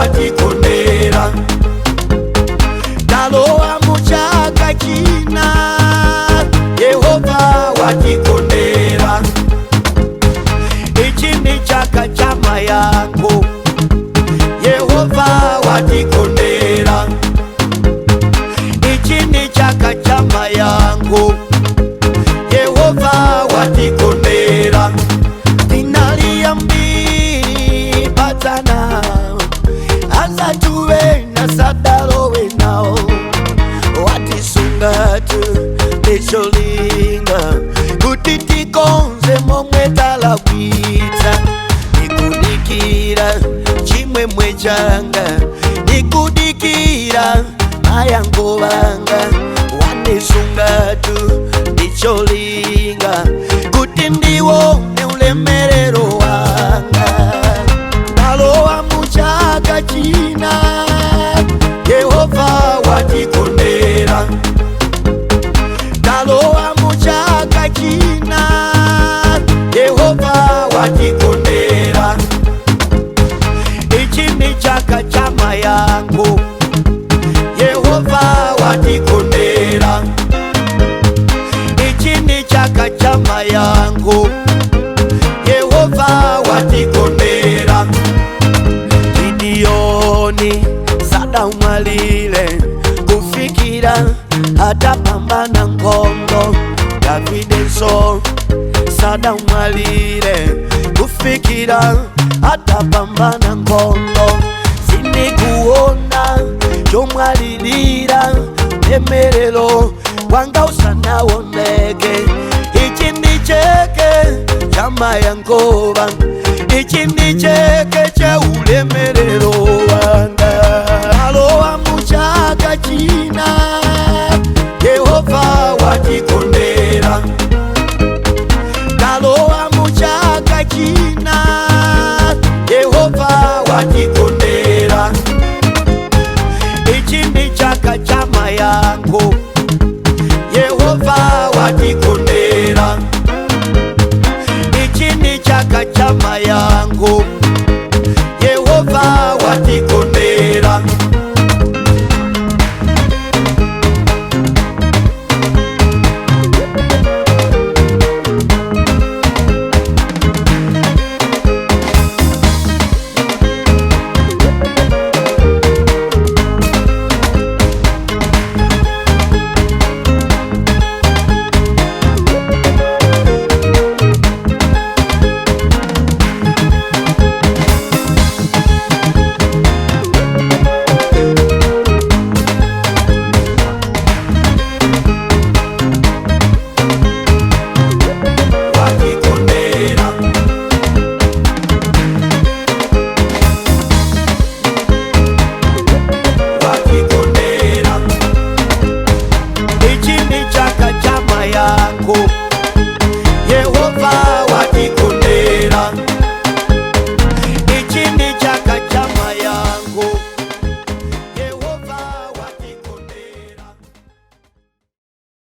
watikondera. Talowa muchaka china, Yehova watikondera. Ichi ni chaka cha mayango, Yehova watikondera. Ichi ni chaka cha mayango, Yehova watikondera. Tinalia mbili patana, asa tuwe na sadalowe nao. Watisungatu nisholinga, kutitikonze momwe talakwita. Nikudikira chimwemwe changa, nikudikira mayango banga. Watisungatu nisholinga, kuti ndiwone ulemerero wanga. Talowa muchaka china, Yehova watikondera. Talowa muchaka china, Yehova watikondera. Ichi ni chaka cha mayango, Yehova watikondera. Ichi ni chaka cha mayango, Yehova watikondera. Gideoni sada umwalile, kufikira hata pambana ngondo. Davide so sada umwalile, kufikira hata pambana ngondo. Sinikuona chomwalilira, emerelo wanga usanawoneke. Ichi ni cheke cha mayangoba, ichi ni cheke cha ule